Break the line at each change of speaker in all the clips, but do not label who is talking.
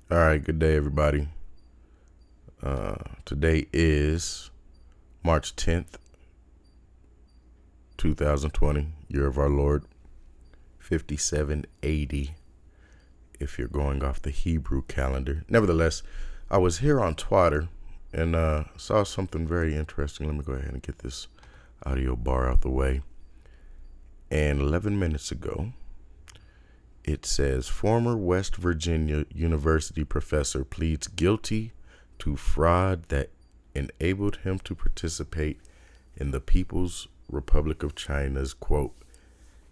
All right, good day, everybody. Today is March 10th, 2020, year of our Lord, 5780, if you're going off the Hebrew calendar. Nevertheless, I was here on Twitter and saw something very interesting. Let me go ahead and get this audio bar out the way. And 11 minutes ago, it says, former West Virginia University professor pleads guilty to fraud that enabled him to participate in the People's Republic of China's, quote,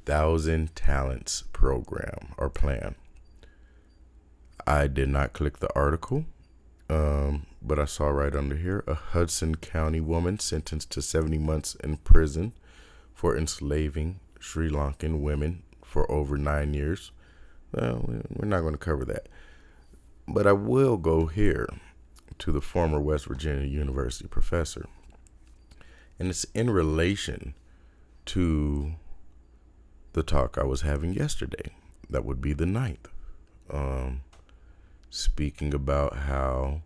1,000 Talents program or plan. I did not click the article, but I saw right under here, a Hudson County woman sentenced to 70 months in prison for enslaving Sri Lankan women for over 9 years. Well, we're not going to cover that. But I will go here to the former West Virginia University professor. And it's in relation to the talk I was having yesterday. That would be the 9th. Speaking about how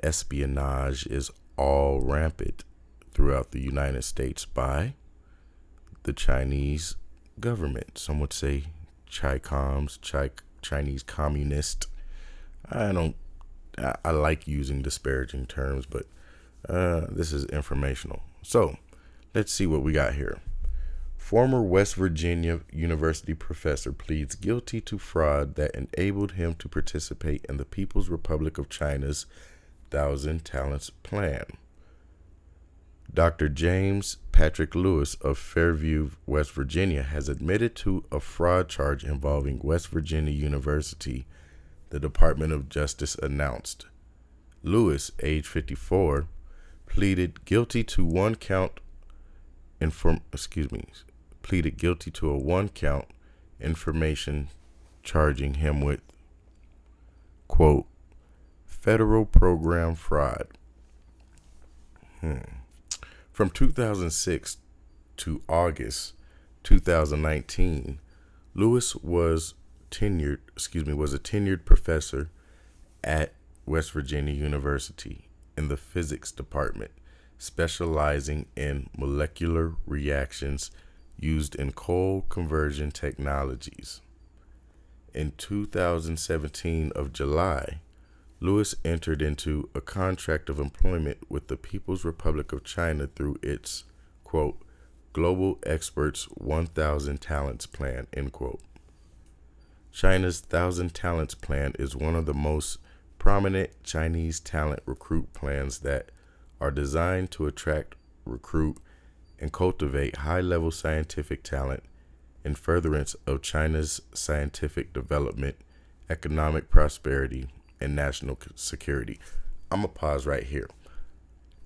espionage is all rampant throughout the United States by the Chinese government. Some would say Chinese communist. I like using disparaging terms, but this is informational. So let's see what we got here. Former West Virginia University professor pleads guilty to fraud that enabled him to participate in the People's Republic of China's 1,000 Talents plan. Dr. James Patrick Lewis of Fairview, West Virginia, has admitted to a fraud charge involving West Virginia University, the Department of Justice announced. Lewis, age 54, pleaded guilty to a one-count information charging him with, quote, federal program fraud. From 2006 to August 2019, Lewis was a tenured professor at West Virginia University in the physics department, specializing in molecular reactions used in coal conversion technologies. In 2017 of July, Lewis entered into a contract of employment with the People's Republic of China through its, quote, Global Experts 1,000 Talents Plan, end quote. China's 1,000 Talents Plan is one of the most prominent Chinese talent recruit plans that are designed to attract, recruit, and cultivate high-level scientific talent in furtherance of China's scientific development, economic prosperity, and national security. I'm going to pause right here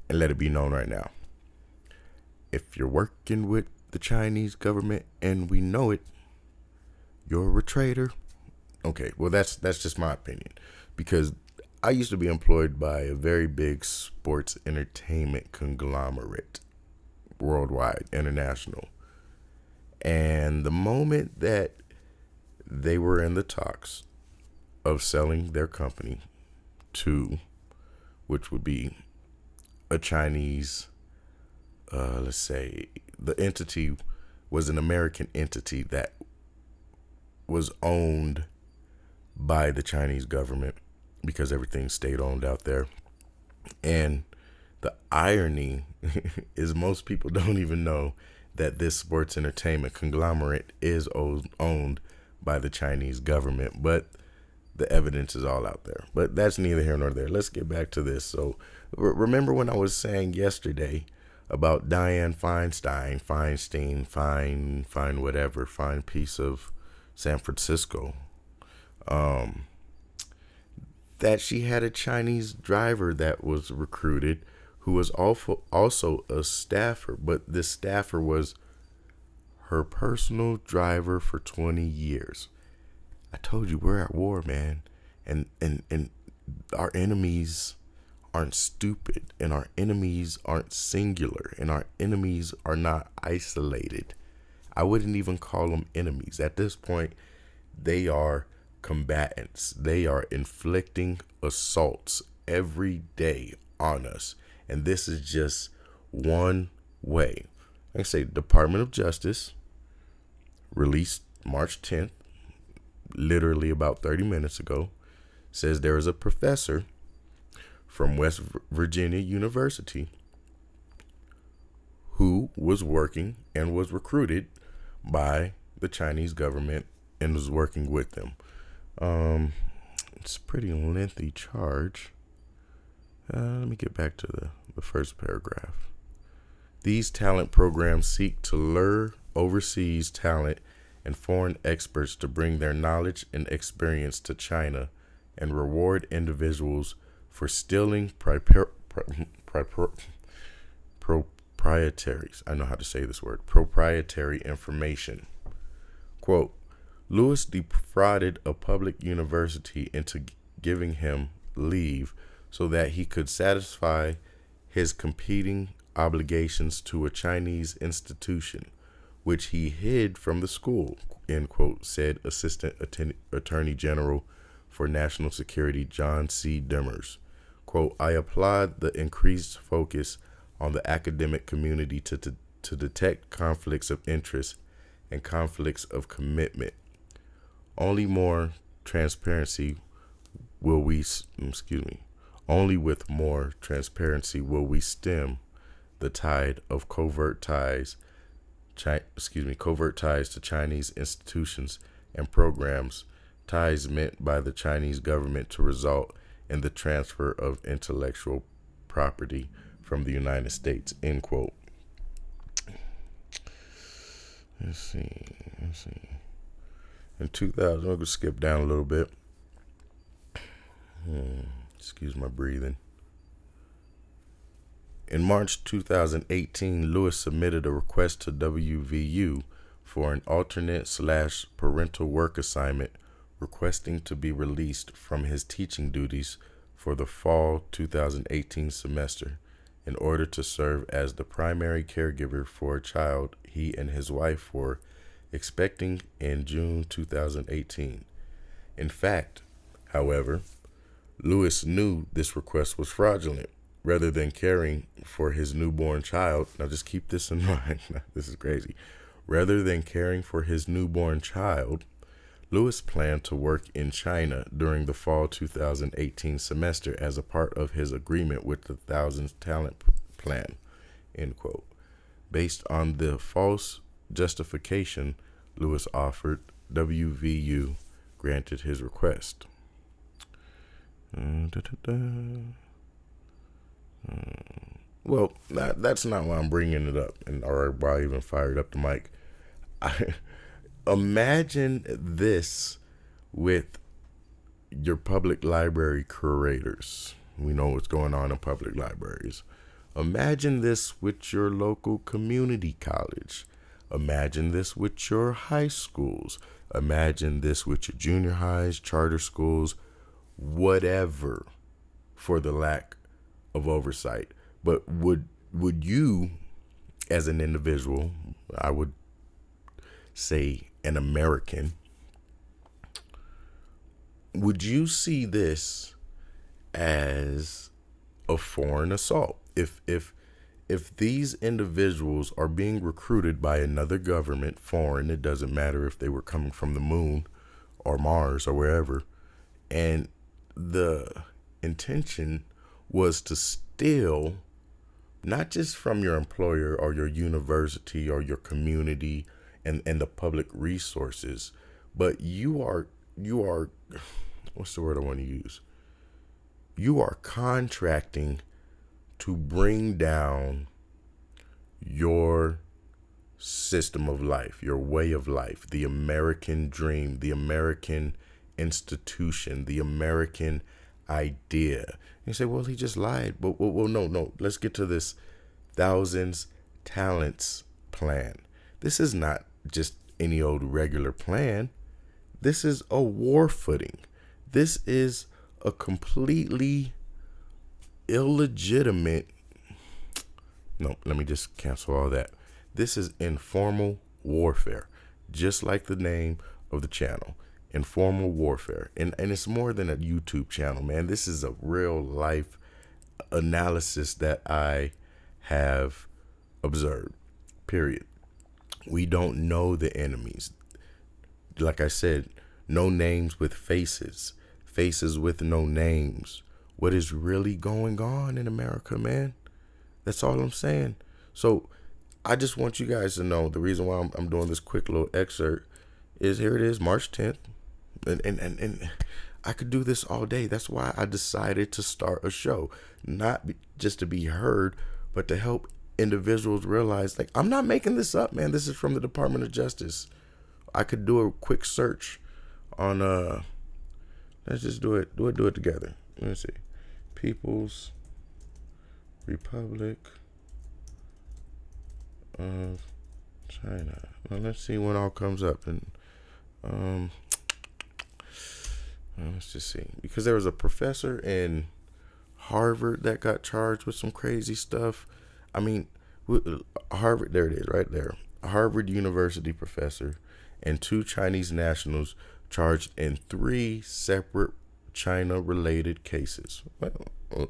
and let it be known right now. If you're working with the Chinese government and we know it, you're a traitor. Okay, well, that's just my opinion, because I used to be employed by a very big sports entertainment conglomerate, worldwide, international. And the moment that they were in the talks of selling their company to, which would be a Chinese, let's say, the entity was an American entity that was owned by the Chinese government, because everything stayed owned out there. And the irony is most people don't even know that this sports entertainment conglomerate is owned by the Chinese government, but the evidence is all out there. But that's neither here nor there. Let's get back to this. So remember when I was saying yesterday about Dianne Feinstein, fine piece of San Francisco, that she had a Chinese driver that was recruited who was also a staffer, but this staffer was her personal driver for 20 years. I told you, we're at war, man. And our enemies aren't stupid, and our enemies aren't singular, and our enemies are not isolated. I wouldn't even call them enemies. At this point, they are combatants. They are inflicting assaults every day on us. And this is just one way. Like I say, Department of Justice released March 10th, literally about 30 minutes ago, says there is a professor from West Virginia University who was working and was recruited by the Chinese government and was working with them. It's a pretty lengthy charge. Let me get back to the first paragraph. These talent programs seek to lure overseas talent and foreign experts to bring their knowledge and experience to China and reward individuals for stealing proprietary information. Quote, Lewis defrauded a public university into giving him leave so that he could satisfy his competing obligations to a Chinese institution, which he hid from the school, end quote, said Assistant Attorney General for National Security John C. Demers. Quote, I applaud the increased focus on the academic community to detect conflicts of interest and conflicts of commitment. Only with more transparency will we stem the tide of covert ties to Chinese institutions and programs, ties meant by the Chinese government to result in the transfer of intellectual property from the United States, end quote. Let's see. In 2000, I'm going to skip down a little bit. Excuse my breathing. In March 2018, Lewis submitted a request to WVU for an alternate/parental work assignment, requesting to be released from his teaching duties for the fall 2018 semester in order to serve as the primary caregiver for a child he and his wife were expecting in June 2018. In fact, however, Lewis knew this request was fraudulent. Rather than caring for his newborn child, now just keep this in mind, this is crazy. Rather than caring for his newborn child, Lewis planned to work in China during the fall 2018 semester as a part of his agreement with the Thousands Talent Plan, end quote. Based on the false justification Lewis offered, WVU granted his request. Well, that's not why I'm bringing it up, or why I even fired up the mic. Imagine this with your public library curators. We know what's going on in public libraries. Imagine this with your local community college. Imagine this with your high schools. Imagine this with your junior highs, charter schools, whatever, for the lack of oversight. But would you, as an individual, I would say an American, would you see this as a foreign assault? If these individuals are being recruited by another government, foreign, it doesn't matter if they were coming from the moon or Mars or wherever, and the intention was to steal not just from your employer or your university or your community and the public resources, but you are what's the word I want to use? You are contracting to bring down your system of life, your way of life, the American dream, the American institution, the American idea. You say, well, he just lied. But well, no. Let's get to this Thousands Talents Plan. This is not just any old regular plan. This is a war footing. This is a completely illegitimate. No, let me just cancel all that. This is informal warfare, just like the name of the channel. Informal Warfare. And it's more than a YouTube channel, man. This is a real life analysis that I have observed, period. We don't know the enemies. Like I said, no names with faces, faces with no names. What is really going on in America, man? That's all I'm saying. So I just want you guys to know the reason why I'm doing this quick little excerpt is here it is, March 10th. And I could do this all day. That's why I decided to start a show, not just to be heard, but to help individuals realize, like, I'm not making this up, man. This is from the Department of Justice. I could do a quick search on let's just do it together. Let me see. People's Republic of China. Well, let's see what all comes up. And let's just see. Because there was a professor in Harvard that got charged with some crazy stuff. I mean, Harvard, there it is, right there. A Harvard University professor and 2 Chinese nationals charged in 3 separate China-related cases. Well,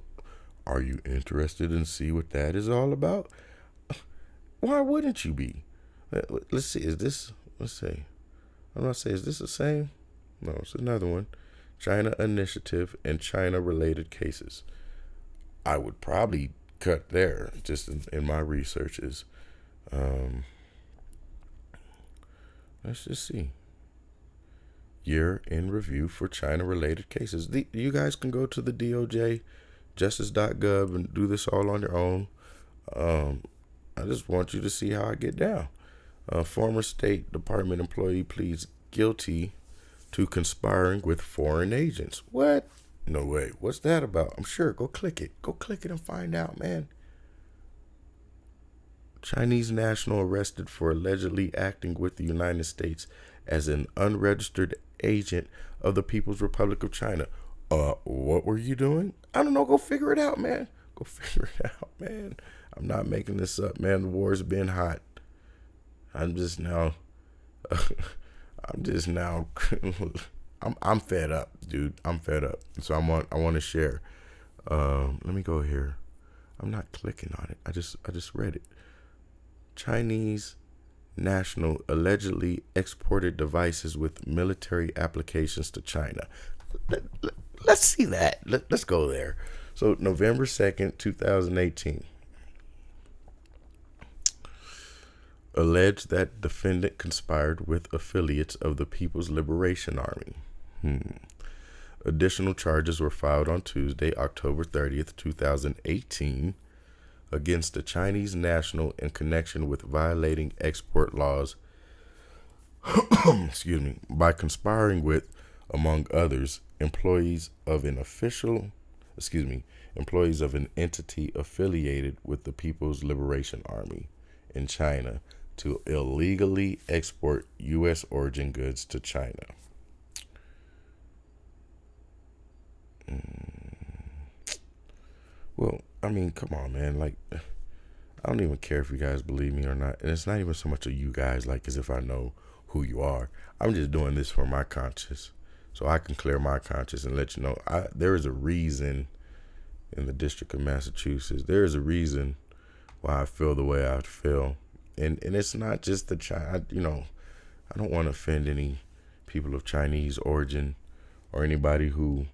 are you interested in see what that is all about? Why wouldn't you be? Let's see. Let's see. I'm not saying, is this the same? No, it's another one. China Initiative and China-related cases. I would probably cut there, just in my researches. Let's just see. Year in review for China-related cases. You guys can go to the DOJ, justice.gov, and do this all on your own. I just want you to see how I get down. Former State Department employee pleads guilty to conspiring with foreign agents. What? No way. What's that about? I'm sure. Go click it. Go click it and find out, man. Chinese national arrested for allegedly acting with the United States as an unregistered agent of the People's Republic of China. What were you doing? I don't know. Go figure it out, man. Go figure it out, man. I'm not making this up, man. The war's been hot. I'm just now I'm fed up, dude. I'm fed up. So I want to share. Let me go here. I'm not clicking on it. I just read it. Chinese national allegedly exported devices with military applications to China. Let's see that. Let's go there. So November 2nd, 2018. Alleged that defendant conspired with affiliates of the People's Liberation Army. Additional charges were filed on Tuesday, October 30th, 2018, against the Chinese national in connection with violating export laws, by conspiring with, among others, employees of an entity affiliated with the People's Liberation Army in China to illegally export U.S. origin goods to China. Well, I mean, come on, man. Like, I don't even care if you guys believe me or not. And it's not even so much of you guys, like, as if I know who you are. I'm just doing this for my conscience, so I can clear my conscience and let you know there is a reason in the District of Massachusetts. There is a reason why I feel the way I feel. And it's not just the China, I don't want to offend any people of Chinese origin or anybody who,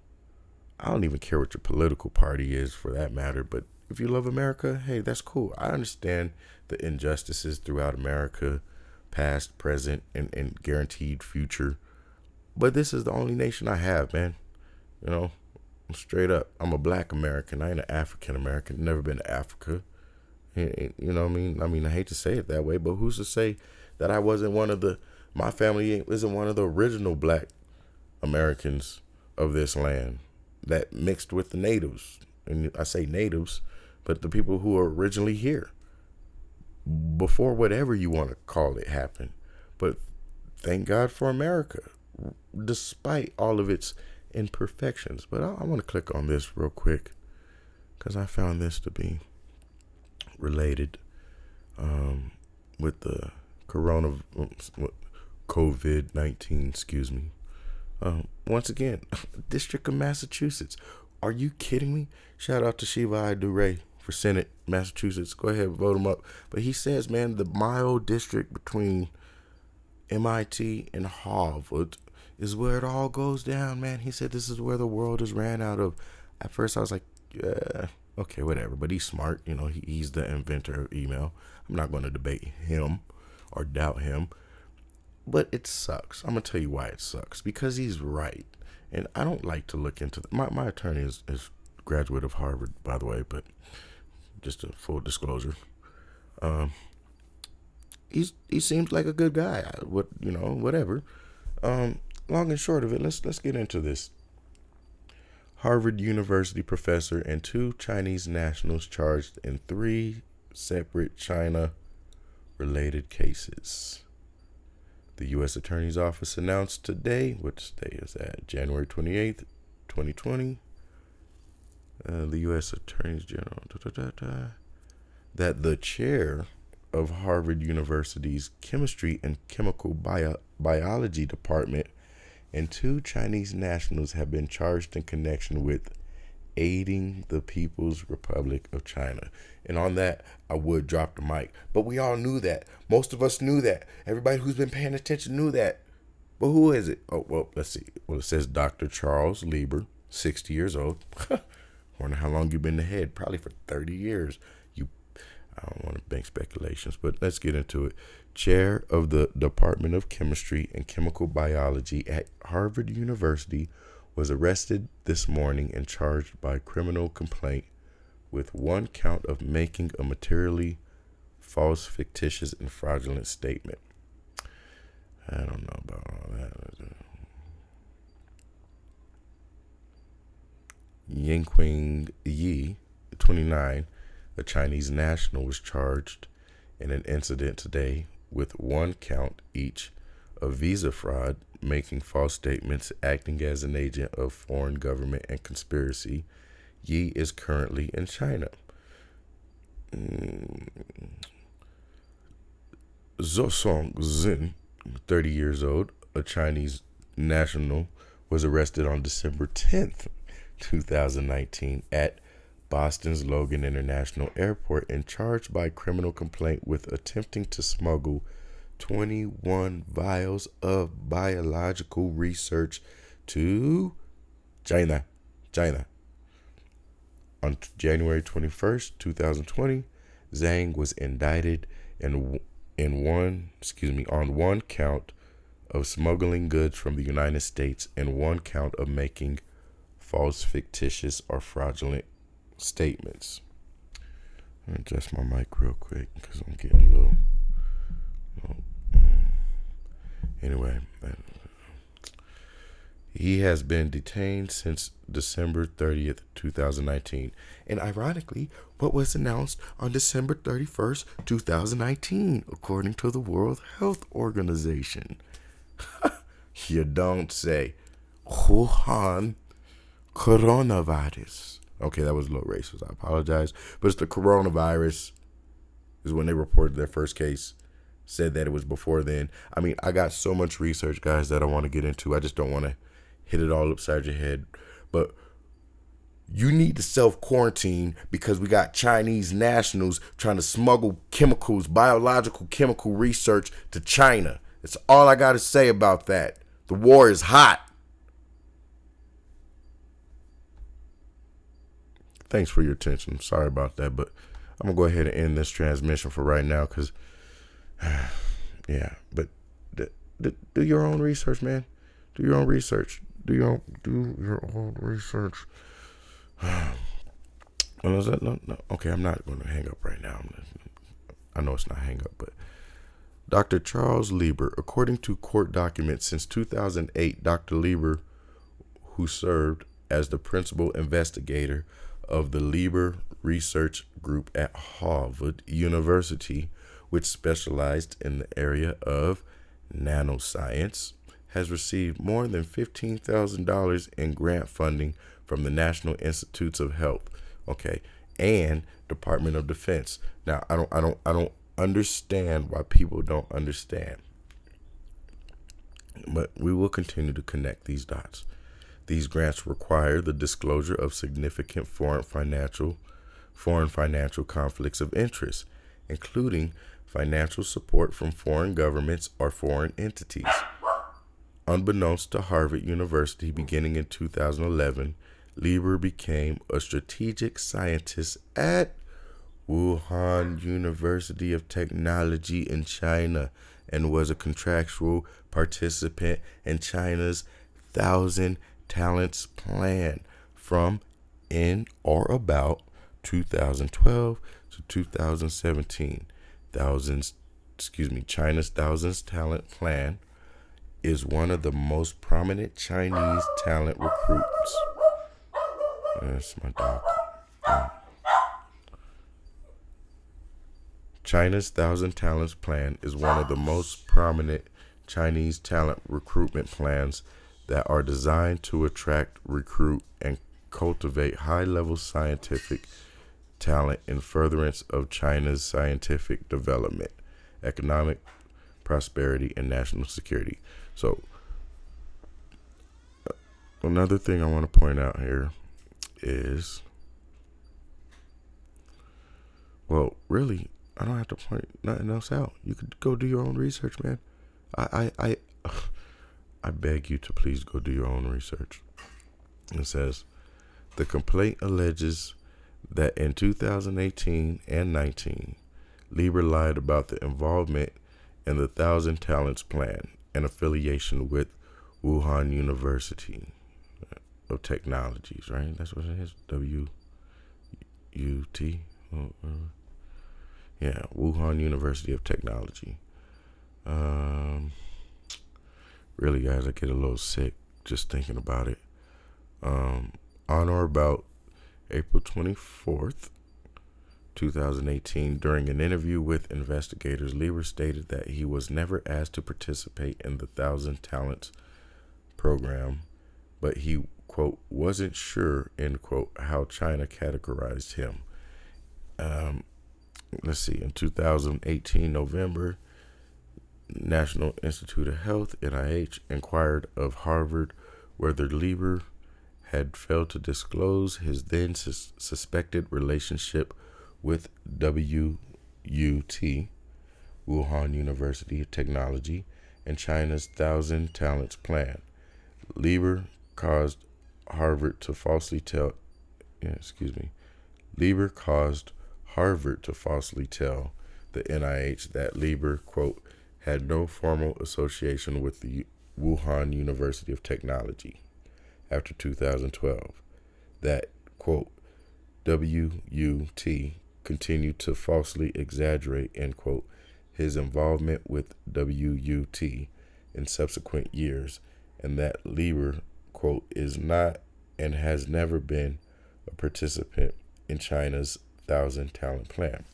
I don't even care what your political party is for that matter. But if you love America, hey, that's cool. I understand the injustices throughout America, past, present, and guaranteed future. But this is the only nation I have, man. I'm straight up. I'm a black American. I ain't an African American. Never been to Africa. You know what I mean? I mean, I hate to say it that way, but who's to say that I wasn't my family isn't one of the original black Americans of this land that mixed with the natives. And I say natives, but the people who are originally here before whatever you want to call it happened. But thank God for America, despite all of its imperfections. But I want to click on this real quick because I found this to be related with the COVID-19, Once again, District of Massachusetts. Are you kidding me? Shout out to Shiva I. Duray for Senate, Massachusetts. Go ahead, vote him up. But he says, man, the mile district between MIT and Harvard is where it all goes down, man. He said this is where the world is ran out of. At first, I was like, yeah, okay, whatever. But he's smart. You know, he's the inventor of email. I'm not going to debate him or doubt him. But it sucks. I'm going to tell you why it sucks. Because he's right. And I don't like to look into my attorney is graduate of Harvard, by the way, but just a full disclosure. He seems like a good guy. Whatever. Long and short of it, let's get into this. Harvard University professor and 2 Chinese nationals charged in 3 separate China-related cases. The U.S. Attorney's Office announced today, which day is that? January 28th, 2020. The U.S. Attorney General, that the chair of Harvard University's Chemistry and Chemical Biology Department and 2 Chinese nationals have been charged in connection with aiding the People's Republic of China. And on that, I would drop the mic. But we all knew that. Most of us knew that. Everybody who's been paying attention knew that. But who is it? Oh, well, let's see. Well, it says Dr. Charles Lieber, 60 years old. Wonder how long you've been the head. Probably for 30 years. I don't want to make speculations, but let's get into it. Chair of the Department of Chemistry and Chemical Biology at Harvard University was arrested this morning and charged by criminal complaint with 1 count of making a materially false, fictitious, and fraudulent statement. I don't know about all that. Yingqing Yi, 29, a Chinese national, was charged in an incident today with 1 count each of visa fraud, making false statements, acting as an agent of foreign government, and conspiracy. Yi is currently in China. Zhosong Zin, 30 years old, a Chinese national, was arrested on December 10th, 2019 at Boston's Logan International Airport and charged by criminal complaint with attempting to smuggle 21 vials of biological research to China. On January 21st, 2020, Zhang was indicted on 1 count of smuggling goods from the United States and 1 count of making false, fictitious, or fraudulent statements. Let me adjust my mic real quick because I'm getting a little anyway. He has been detained since December 30th, 2019. And ironically, what was announced on December 31st, 2019, according to the World Health Organization. You don't say. Wuhan coronavirus. Okay, that was a little racist. I apologize. But it's the coronavirus is when they reported their first case. Said that it was before then. I mean, I got so much research, guys, that I want to get into. I just don't want to hit it all upside your head. But you need to self-quarantine because we got Chinese nationals trying to smuggle chemicals, biological chemical research to China. That's all I got to say about that. The war is hot. Thanks for your attention. Sorry about that, but I'm going to go ahead and end this transmission for right now because, yeah, but do your own research, man. Do your own research. Do your own research. No. Okay, I'm not going to hang up right now. I know it's not hang up, but Dr. Charles Lieber, according to court documents since 2008, Dr. Lieber, who served as the principal investigator of the Lieber Research Group at Harvard University, which specialized in the area of nanoscience, has received more than $15,000 in grant funding from the National Institutes of Health, and Department of Defense. Now, I don't understand why people don't understand. But we will continue to connect these dots. These grants require the disclosure of significant foreign financial conflicts of interest, including financial support from foreign governments or foreign entities. Unbeknownst to Harvard University, beginning in 2011, Lieber became a strategic scientist at Wuhan University of Technology in China and was a contractual participant in China's Thousand Talents Plan from in or about 2012 to 2017. China's Thousands Talent Plan is one of the most prominent Chinese talent recruits. That's my dog. China's Thousand Talents Plan is one of the most prominent Chinese talent recruitment plans that are designed to attract, recruit, and cultivate high-level scientific talent in furtherance of China's scientific development, economic prosperity, and national security. So, another thing I want to point out here is, well, really, I don't have to point nothing else out. You could go do your own research, man. I beg you to please go do your own research. It says, the complaint alleges that in 2018 and 19, Lieber lied about the involvement in the Thousand Talents Plan and affiliation with Wuhan University of Technologies, right? That's what it is. W-U-T. Yeah, Wuhan University of Technology. Really, guys, I get a little sick just thinking about it. On or about April 24th, 2018, during an interview with investigators, Lieber stated that he was never asked to participate in the Thousand Talents program, but he, quote, wasn't sure, end quote, how China categorized him. Let's see, in 2018, November, National Institute of Health, NIH, inquired of Harvard whether Lieber had failed to disclose his then suspected relationship with WUT, Wuhan University of Technology, and China's Thousand Talents Plan. Lieber caused Harvard to falsely tell the NIH that Lieber, quote, had no formal association with the Wuhan University of Technology after 2012. That, quote, WUT continued to falsely exaggerate, end quote, his involvement with WUT in subsequent years, and that Lieber, quote, is not and has never been a participant in China's Thousand Talent Plan.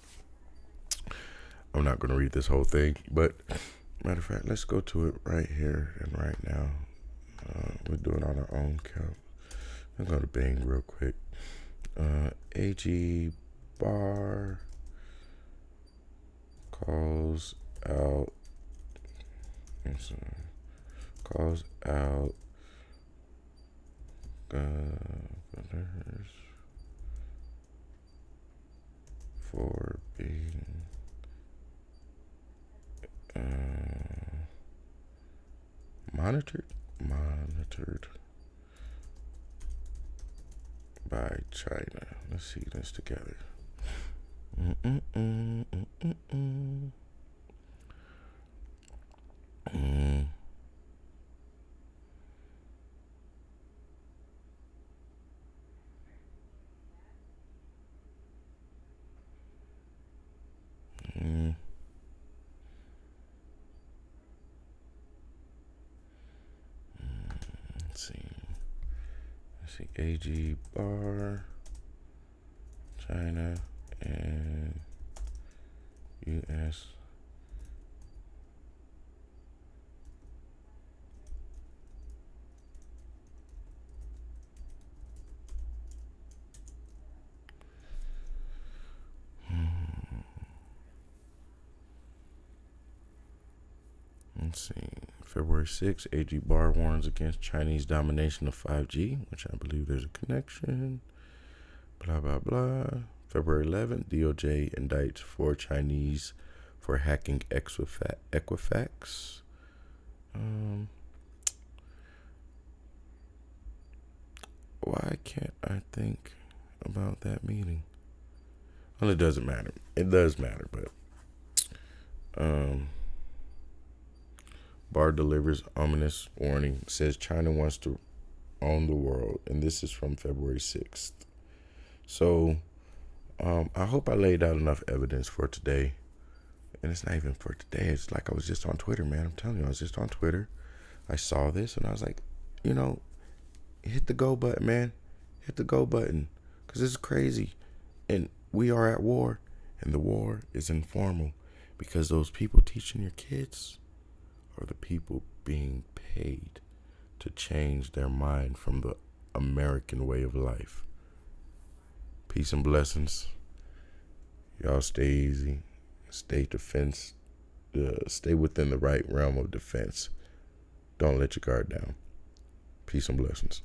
I'm not going to read this whole thing, but matter of fact, let's go to it right here and right now. We're doing on our own count. I'm going to Bing real quick. AG Barr calls out governors for being monitored by China. Let's see this together. Let's see. AG Barr, China, and U.S. Let's see. February 6th, AG Barr warns against Chinese domination of 5G, which I believe there's a connection. Blah, blah, blah. February 11th, DOJ indicts 4 Chinese for hacking Equifax. Why can't I think about that meeting? Well, it doesn't matter. It does matter, but Barr delivers ominous warning, says China wants to own the world, and this is from February 6th. So I hope I laid out enough evidence for today. And it's not even for today. It's like I was just on Twitter, man. I'm telling you, I was just on Twitter. I saw this, and I was like, hit the go button, man. Hit the go button. Because this is crazy. And we are at war. And the war is informal. Because those people teaching your kids are the people being paid to change their mind from the American way of life. Peace and blessings. Y'all stay easy. Stay within the right realm of defense. Don't let your guard down. Peace and blessings.